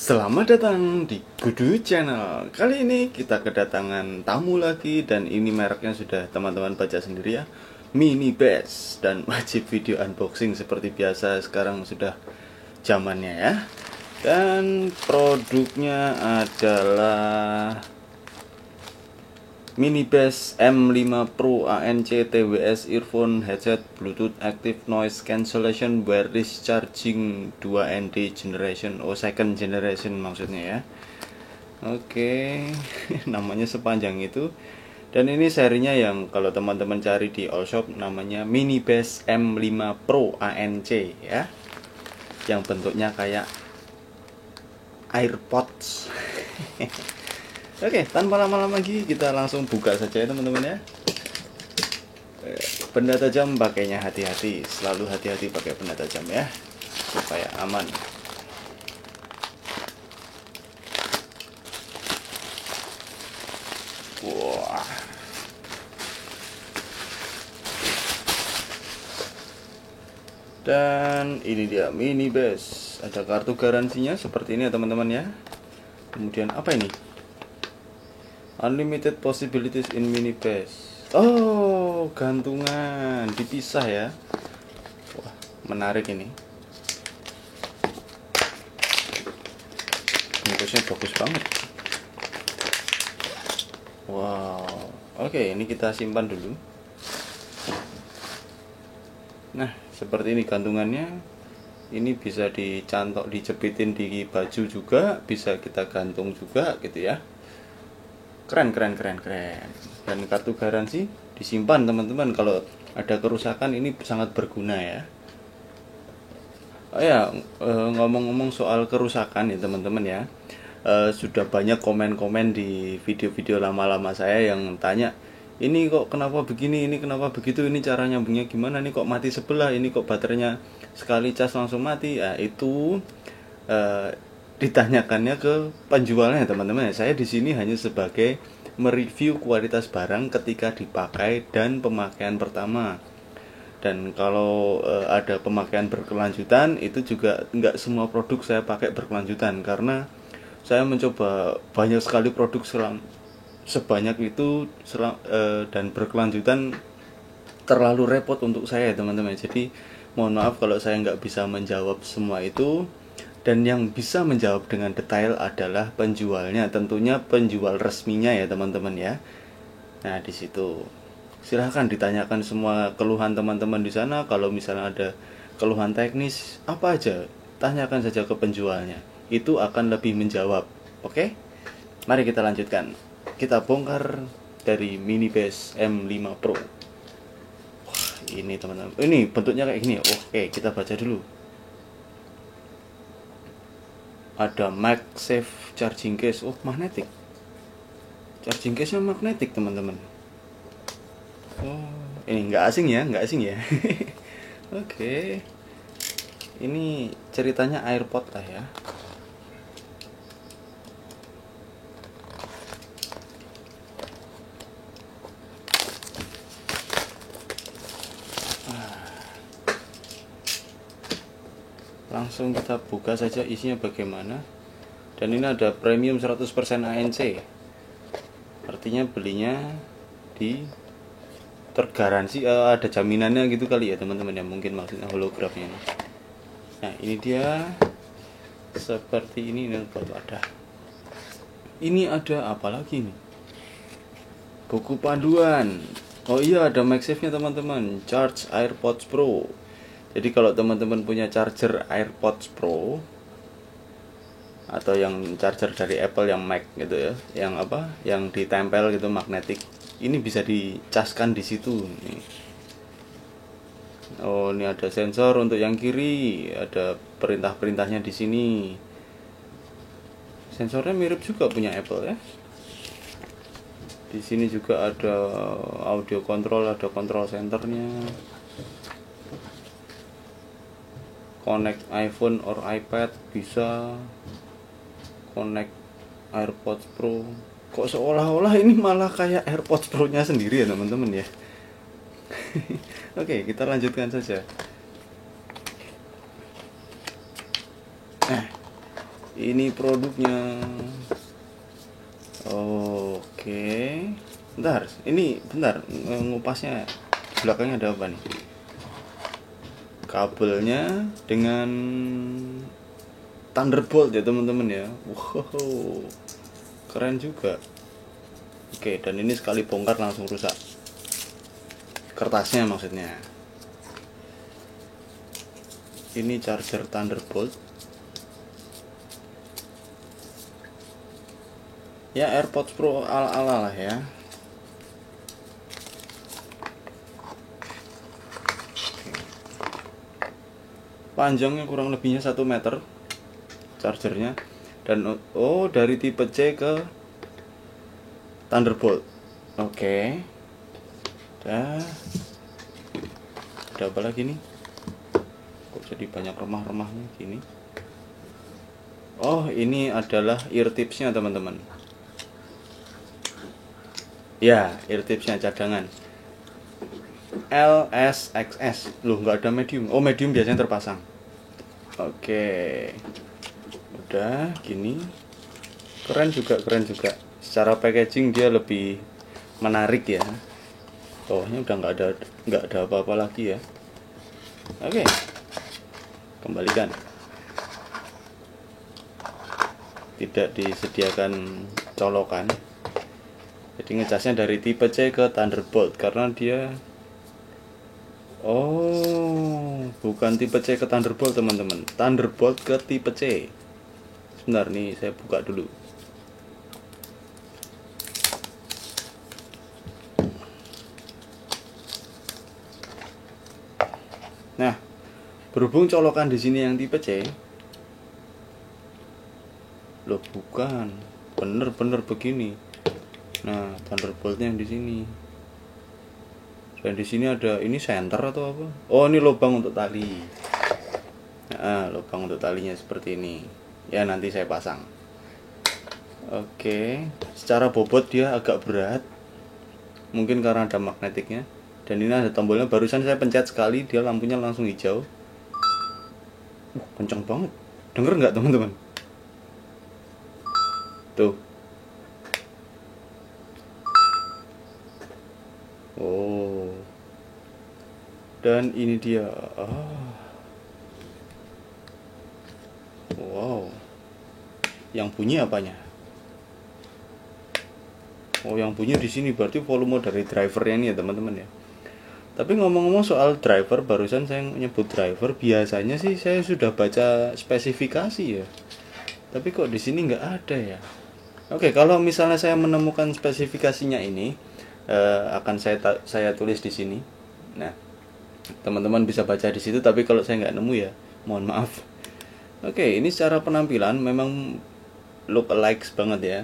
Selamat datang di Gudu Channel. Kali ini kita kedatangan tamu lagi, dan ini mereknya sudah teman-teman baca sendiri ya, Mini Bass. Dan wajib video unboxing seperti biasa, sekarang sudah zamannya ya. Dan produknya adalah Mini Bass M5 Pro ANC TWS Earphone Headset Bluetooth Active Noise Cancellation Wireless Charging 2ND Generation, second generation maksudnya ya. Oke, namanya sepanjang itu. Dan ini serinya yang kalau teman-teman cari di all shop namanya Mini Bass M5 Pro ANC ya. Yang bentuknya kayak AirPods. Oke, tanpa lama-lama lagi kita langsung buka saja ya teman-teman ya. Benda tajam pakainya hati-hati, selalu hati-hati pakai benda tajam ya, supaya aman. Wah. Dan ini dia Mini Bass. Ada kartu garansinya seperti ini ya teman-teman ya. Kemudian apa ini? Unlimited possibilities in Mini Bass. Oh, gantungan dipisah ya. Wah, menarik ini. Bungkusnya bagus banget. Wow. Oke, ini kita simpan dulu. Nah, seperti ini gantungannya. Ini bisa dicantok, dijepitin di baju juga, bisa kita gantung juga gitu ya. Keren. Dan kartu garansi disimpan teman-teman, kalau ada kerusakan ini sangat berguna ya. Oh ya, ngomong-ngomong soal kerusakan ya teman-teman ya, sudah banyak komen-komen di video-video lama-lama saya yang tanya, ini kok kenapa begini, ini kenapa begitu, ini cara nyambungnya gimana, ini kok mati sebelah, ini kok baterainya sekali cas langsung mati. Nah, itu ditanyakannya ke penjualnya teman-teman. Saya di sini hanya sebagai mereview kualitas barang ketika dipakai dan pemakaian pertama. Dan kalau ada pemakaian berkelanjutan, itu juga nggak semua produk saya pakai berkelanjutan, karena saya mencoba banyak sekali produk sebanyak itu dan berkelanjutan terlalu repot untuk saya teman-teman. Jadi mohon maaf kalau saya nggak bisa menjawab semua itu. Dan yang bisa menjawab dengan detail adalah penjualnya, tentunya penjual resminya ya teman-teman ya. Nah, di situ silahkan ditanyakan semua keluhan teman-teman di sana. Kalau misalnya ada keluhan teknis apa aja, tanyakan saja ke penjualnya. Itu akan lebih menjawab. Oke? Mari kita lanjutkan. Kita bongkar dari Mini Bass M5 Pro. Wah, ini teman-teman. Ini bentuknya kayak gini. Oke, kita baca dulu. Ada MagSafe charging case. Oh, magnetic. Charging case-nya magnetic teman-teman. Oh, ini nggak asing ya. Oke. Ini ceritanya AirPod lah ya. Langsung kita buka saja isinya bagaimana. Dan ini ada premium 100% ANC. Artinya belinya di tergaransi, ada jaminannya gitu kali ya teman-teman ya, mungkin maksudnya hologramnya ini. Nah, ini dia seperti ini. Ada ini, ada apa lagi nih, buku panduan. Oh iya, ada MagSafe-nya teman-teman, Charge AirPods Pro. Jadi kalau teman-teman punya charger AirPods Pro atau yang charger dari Apple yang Mag gitu ya, yang apa, yang ditempel gitu magnetik, ini bisa dicaskan di situ nih. Oh, ini ada sensor untuk yang kiri, ada perintah-perintahnya di sini. Sensornya mirip juga punya Apple ya. Di sini juga ada audio control, ada control centernya. Connect iPhone or iPad bisa, connect AirPods Pro. Kok seolah-olah ini malah kayak AirPods Pro-nya sendiri ya teman-teman ya. Oke, kita lanjutkan saja. Ini produknya. Oke. Bentar, ini bentar ngupasnya. Di belakangnya ada apa nih? Kabelnya dengan Thunderbolt ya teman-teman ya. Wow, keren juga. Oke, dan ini sekali bongkar langsung rusak. Kertasnya maksudnya. Ini charger Thunderbolt. Ya AirPods Pro ala-ala lah ya. Panjangnya kurang lebihnya 1 meter chargernya. Dan dari tipe C ke Thunderbolt. Oke. Ada apa lagi nih? Kok jadi banyak remah-remahnya gini? Oh, ini adalah ear tipsnya teman-teman. Ya, ear tipsnya cadangan LSXS. Loh, nggak ada medium. Oh, medium biasanya terpasang. Oke, udah gini. Keren juga. Secara packaging dia lebih menarik ya. Bawahnya udah nggak ada apa-apa lagi ya. Oke, kembalikan. Tidak disediakan colokan. Jadi ngecasnya dari tipe C ke Thunderbolt karena dia bukan tipe C ke Thunderbolt teman-teman. Thunderbolt ke tipe C. Sebentar nih, saya buka dulu. Nah, berhubung colokan di sini yang tipe C. Loh, bukan. Bener begini. Nah, Thunderboltnya yang di sini. Dan di sini ada ini center atau apa? Oh, ini lubang untuk tali. Nah, lubang untuk talinya seperti ini. Ya, nanti saya pasang. Oke, secara bobot dia agak berat. Mungkin karena ada magnetiknya. Dan ini ada tombolnya. Barusan saya pencet sekali, dia lampunya langsung hijau. Kenceng banget. Denger nggak teman-teman? Tuh. Oh, dan ini dia. Wow, yang bunyi apanya? Oh, yang bunyi di sini berarti volume dari drivernya ini ya teman-teman ya. Tapi ngomong-ngomong soal driver, barusan saya nyebut driver. Biasanya sih saya sudah baca spesifikasi ya. Tapi kok di sini nggak ada ya? Oke, kalau misalnya saya menemukan spesifikasinya ini, akan saya tulis di sini. Nah, teman-teman bisa baca di situ. Tapi kalau saya nggak nemu ya, mohon maaf. Oke, ini secara penampilan memang look alike banget ya.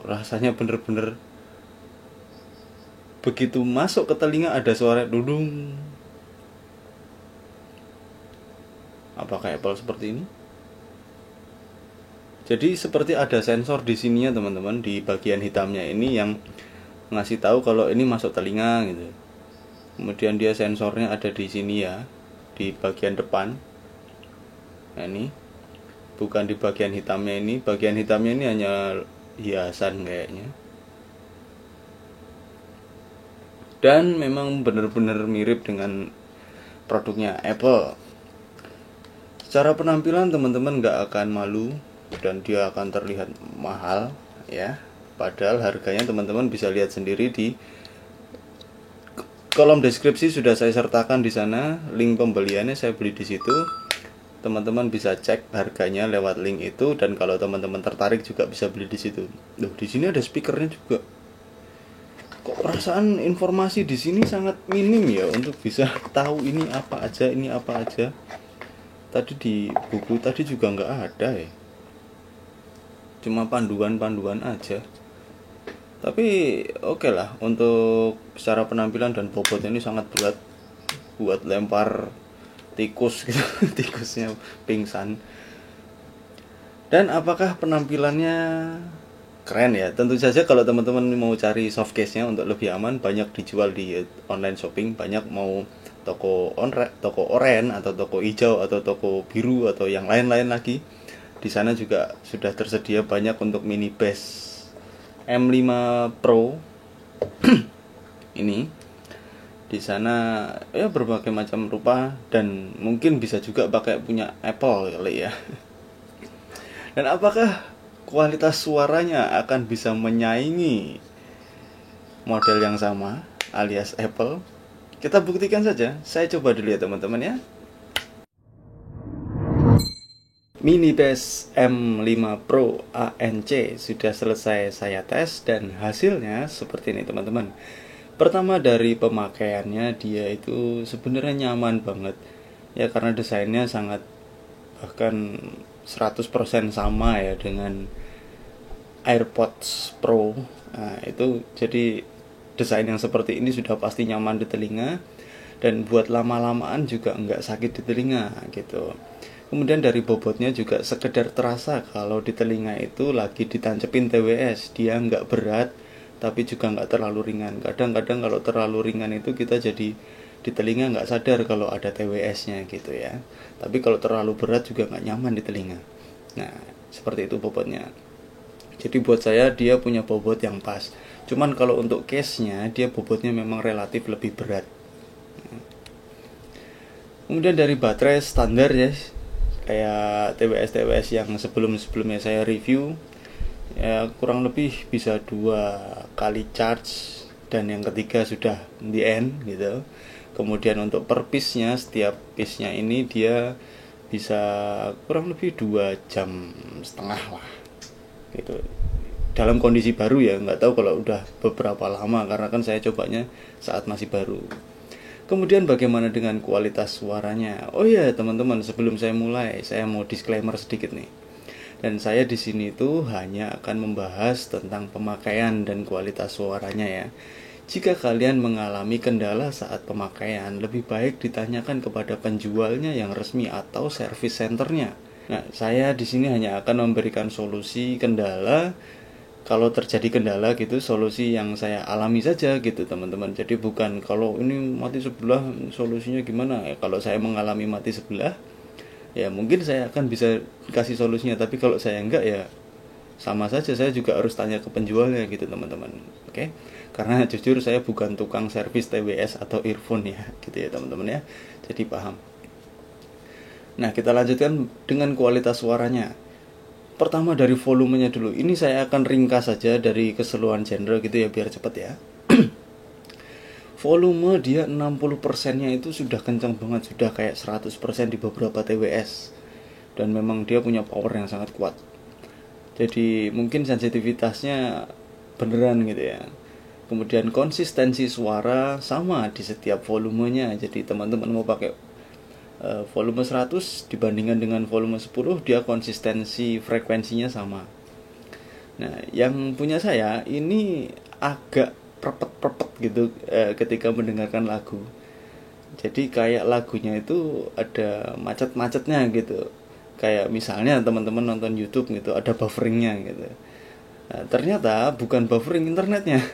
Rasanya bener-bener begitu masuk ke telinga ada suara dudung. Apakah Apple seperti ini? Jadi seperti ada sensor di sininya teman-teman, di bagian hitamnya ini yang ngasih tahu kalau ini masuk telinga gitu. Kemudian dia sensornya ada di sini ya, di bagian depan. Nah, ini bukan di bagian hitamnya ini. Bagian hitamnya ini hanya hiasan kayaknya. Dan memang benar-benar mirip dengan produknya Apple. Secara penampilan teman-teman nggak akan malu dan dia akan terlihat mahal ya. Padahal harganya teman-teman bisa lihat sendiri di kolom deskripsi, sudah saya sertakan di sana link pembeliannya, saya beli di situ. Teman-teman bisa cek harganya lewat link itu, dan kalau teman-teman tertarik juga bisa beli di situ. Loh, di sini ada speakernya juga. Kok perasaan informasi di sini sangat minim ya untuk bisa tahu ini apa aja. Tadi di buku tadi juga nggak ada ya. Cuma panduan-panduan aja. Tapi oke lah, untuk secara penampilan dan bobotnya ini sangat berat buat lempar tikus gitu. Tikusnya pingsan. Dan apakah penampilannya keren ya. Tentu saja kalau teman-teman mau cari soft case-nya untuk lebih aman, banyak dijual di online shopping, banyak mau toko oren atau toko hijau atau toko biru atau yang lain-lain lagi. Di sana juga sudah tersedia banyak untuk mini bass M5 Pro ini. Di sana ya berbagai macam rupa dan mungkin bisa juga pakai punya Apple kali ya. Dan apakah kualitas suaranya akan bisa menyaingi model yang sama alias Apple? Kita buktikan saja. Saya coba dulu ya teman-teman ya. Mini Bass M5 Pro ANC sudah selesai saya tes dan hasilnya seperti ini teman-teman. Pertama dari pemakaiannya, dia itu sebenarnya nyaman banget ya, karena desainnya sangat bahkan 100% sama ya dengan AirPods Pro. Nah, itu jadi desain yang seperti ini sudah pasti nyaman di telinga dan buat lama-lamaan juga nggak sakit di telinga gitu. Kemudian dari bobotnya juga sekedar terasa kalau di telinga itu lagi ditancepin TWS, dia nggak berat tapi juga nggak terlalu ringan. Kadang-kadang kalau terlalu ringan itu kita jadi di telinga nggak sadar kalau ada TWS-nya gitu ya. Tapi kalau terlalu berat juga nggak nyaman di telinga. Nah, seperti itu bobotnya. Jadi buat saya dia punya bobot yang pas. Cuman kalau untuk case-nya dia bobotnya memang relatif lebih berat. Kemudian dari baterai standar ya, kayak TWS yang sebelumnya saya review ya, kurang lebih bisa 2 kali charge dan yang ketiga sudah di end gitu. Kemudian untuk per piece-nya, setiap piece-nya ini dia bisa kurang lebih 2,5 jam lah gitu, dalam kondisi baru ya. Nggak tahu kalau udah beberapa lama karena kan saya cobanya saat masih baru. Kemudian bagaimana dengan kualitas suaranya? Oh ya teman-teman, sebelum saya mulai, saya mau disclaimer sedikit nih. Dan saya di sini tuh hanya akan membahas tentang pemakaian dan kualitas suaranya ya. Jika kalian mengalami kendala saat pemakaian, lebih baik ditanyakan kepada penjualnya yang resmi atau service centernya. Nah, saya di sini hanya akan memberikan solusi kendala. Kalau terjadi kendala gitu, solusi yang saya alami saja gitu teman-teman. Jadi bukan kalau ini mati sebelah solusinya gimana ya. Kalau saya mengalami mati sebelah ya mungkin saya akan bisa kasih solusinya. Tapi kalau saya enggak ya sama saja, saya juga harus tanya ke penjualnya gitu teman-teman. Oke? Karena jujur saya bukan tukang servis TWS atau earphone ya gitu ya teman-teman ya. Jadi paham. Nah, kita lanjutkan dengan kualitas suaranya. Pertama dari volumenya dulu. Ini saya akan ringkas saja dari keseluruhan genre gitu ya biar cepat ya. Volume dia 60%-nya itu sudah kencang banget, sudah kayak 100% di beberapa TWS. Dan memang dia punya power yang sangat kuat. Jadi mungkin sensitivitasnya beneran gitu ya. Kemudian konsistensi suara sama di setiap volumenya. Jadi teman-teman mau pakai volume 100 dibandingkan dengan volume 10, dia konsistensi frekuensinya sama. Nah, yang punya saya ini agak perpet-perpet gitu ketika mendengarkan lagu. Jadi kayak lagunya itu ada macet-macetnya gitu. Kayak misalnya teman-teman nonton YouTube gitu, ada bufferingnya gitu. Nah, ternyata bukan buffering internetnya,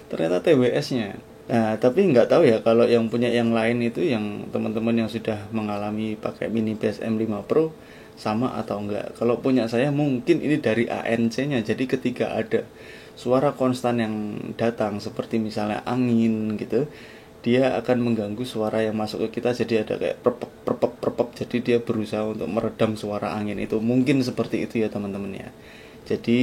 ternyata TWS-nya. Nah, tapi nggak tahu ya kalau yang punya yang lain itu, yang teman-teman yang sudah mengalami pakai Mini Bass M5 Pro sama atau enggak. Kalau punya saya mungkin ini dari ANC-nya. Jadi ketika ada suara konstan yang datang seperti misalnya angin gitu, dia akan mengganggu suara yang masuk ke kita, jadi ada kayak perpep perpep perpep. Jadi dia berusaha untuk meredam suara angin itu. Mungkin seperti itu ya teman-teman ya. Jadi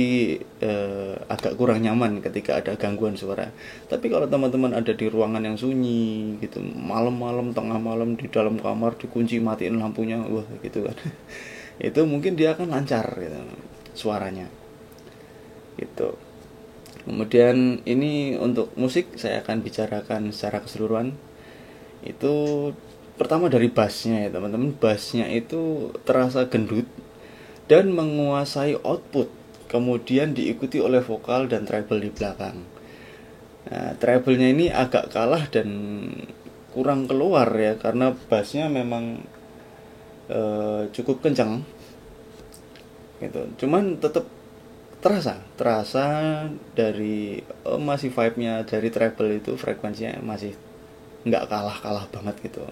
agak kurang nyaman ketika ada gangguan suara. Tapi kalau teman-teman ada di ruangan yang sunyi gitu, malam-malam, tengah malam di dalam kamar dikunci, matiin lampunya, wah gitu kan. Itu mungkin dia akan lancar gitu, suaranya. Gitu. Kemudian ini untuk musik saya akan bicarakan secara keseluruhan. Itu pertama dari bassnya ya teman-teman. Bassnya itu terasa gendut dan menguasai output. Kemudian diikuti oleh vokal dan treble di belakang. Nah, treble-nya ini agak kalah dan kurang keluar ya, karena bassnya memang cukup kencang gitu. Cuman tetap terasa dari masih vibe-nya dari treble itu, frekuensinya masih nggak kalah banget gitu.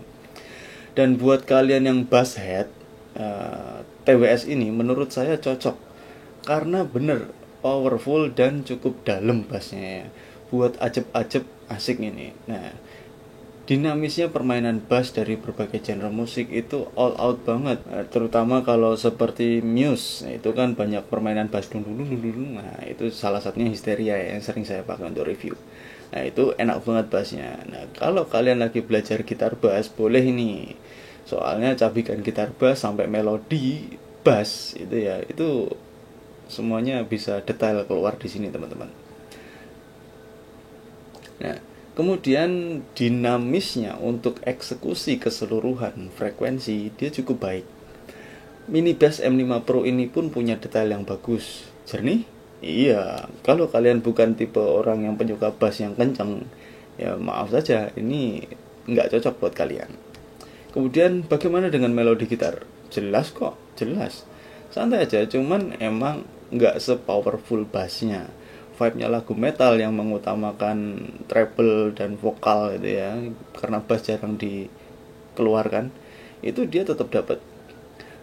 Dan buat kalian yang bass head, TWS ini menurut saya cocok karena bener powerful dan cukup dalam bassnya ya. Buat ajeb-ajeb asik ini. Nah, dinamisnya permainan bass dari berbagai genre musik itu all out banget, terutama kalau seperti Muse. Nah, itu kan banyak permainan bass dulu. Nah, itu salah satunya Hysteria ya, yang sering saya pakai untuk review. Nah, itu enak banget bassnya. Nah, kalau kalian lagi belajar gitar bass, boleh ini. Soalnya cabikan gitar bass sampai melodi bass itu ya, itu semuanya bisa detail keluar di sini, teman-teman. Nah, kemudian dinamisnya untuk eksekusi keseluruhan frekuensi dia cukup baik. Mini Bass M5 Pro ini pun punya detail yang bagus. Jernih? Iya, kalau kalian bukan tipe orang yang penyuka bass yang kencang, ya maaf saja, ini nggak cocok buat kalian. Kemudian bagaimana dengan melodi gitar? Jelas kok, jelas. Santai aja, cuman emang nggak se-powerful bassnya. Vibe-nya lagu metal yang mengutamakan treble dan vokal gitu ya, karena bass jarang dikeluarkan, itu dia tetap dapat.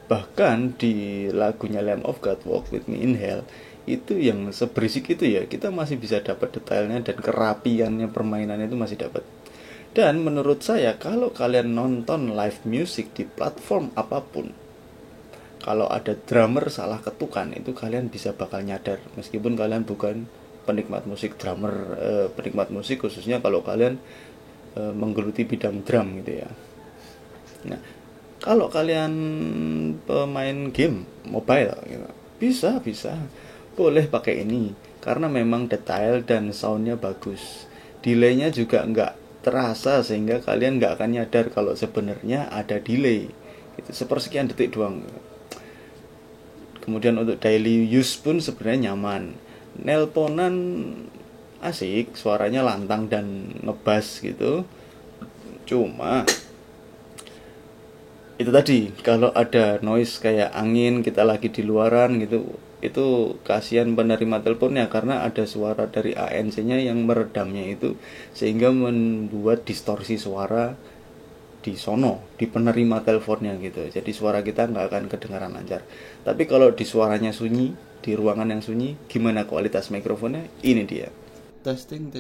Bahkan di lagunya Lamb of God, Walk With Me in Hell, itu yang seberisik itu ya, kita masih bisa dapat detailnya dan kerapiannya permainannya itu masih dapat. Dan menurut saya, kalau kalian nonton live music di platform apapun, kalau ada drummer salah ketukan, itu kalian bisa bakal nyadar, meskipun kalian bukan penikmat musik drummer, penikmat musik khususnya kalau kalian menggeluti bidang drum gitu ya. Nah, kalau kalian pemain game mobile gitu, bisa boleh pakai ini karena memang detail dan soundnya bagus. Delaynya juga nggak terasa sehingga kalian nggak akan nyadar kalau sebenarnya ada delay. Itu sepersekian detik doang. Kemudian untuk daily use pun sebenarnya nyaman. Nelponan asik, suaranya lantang dan ngebas gitu. Cuma itu tadi, kalau ada noise kayak angin, kita lagi di luaran gitu, itu kasihan penerima teleponnya karena ada suara dari ANC-nya yang meredamnya itu, sehingga membuat distorsi suara di sono, di penerima teleponnya gitu. Jadi suara kita nggak akan kedengaran lancar. Tapi kalau di suaranya sunyi, di ruangan yang sunyi, gimana kualitas mikrofonnya? Ini dia. Testing.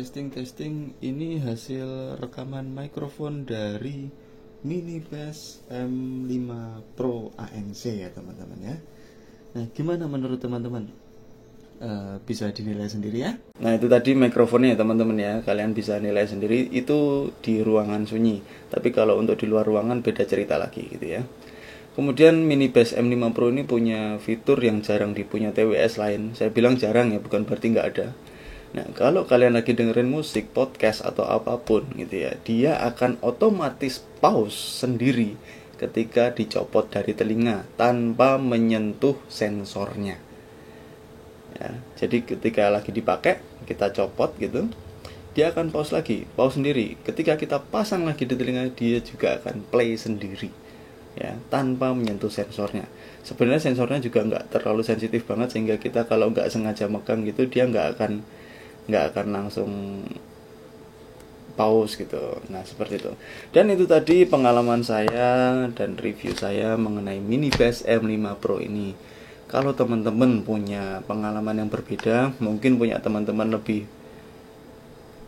Ini hasil rekaman mikrofon dari Mini Bass M5 Pro ANC ya teman-teman ya. Nah, gimana menurut teman-teman? Bisa dinilai sendiri ya. Nah, itu tadi mikrofonnya ya teman-teman ya. Kalian bisa nilai sendiri itu di ruangan sunyi. Tapi kalau untuk di luar ruangan beda cerita lagi gitu ya. Kemudian Mini Bass M5 Pro ini punya fitur yang jarang dipunya TWS lain. Saya bilang jarang ya, bukan berarti nggak ada. Nah, kalau kalian lagi dengerin musik, podcast atau apapun gitu ya, dia akan otomatis pause sendiri ketika dicopot dari telinga tanpa menyentuh sensornya. Ya, jadi ketika lagi dipakai, kita copot gitu, dia akan pause lagi, pause sendiri. Ketika kita pasang lagi di telinga, dia juga akan play sendiri, ya, tanpa menyentuh sensornya. Sebenarnya sensornya juga nggak terlalu sensitif banget sehingga kita kalau nggak sengaja megang gitu, dia nggak akan langsung pause gitu. Nah, seperti itu. Dan itu tadi pengalaman saya dan review saya mengenai Mini Bass M5 Pro ini. Kalau teman-teman punya pengalaman yang berbeda, mungkin punya teman-teman lebih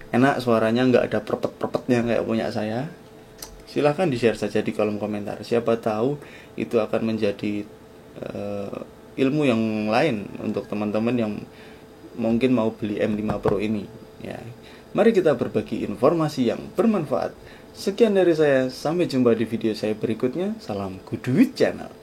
enak suaranya, nggak ada perpet-perpetnya kayak punya saya, silahkan di-share saja di kolom komentar. Siapa tahu itu akan menjadi ilmu yang lain untuk teman-teman yang mungkin mau beli M5 Pro ini ya. Mari kita berbagi informasi yang bermanfaat. Sekian dari saya, sampai jumpa di video saya berikutnya. Salam Good Duit Channel.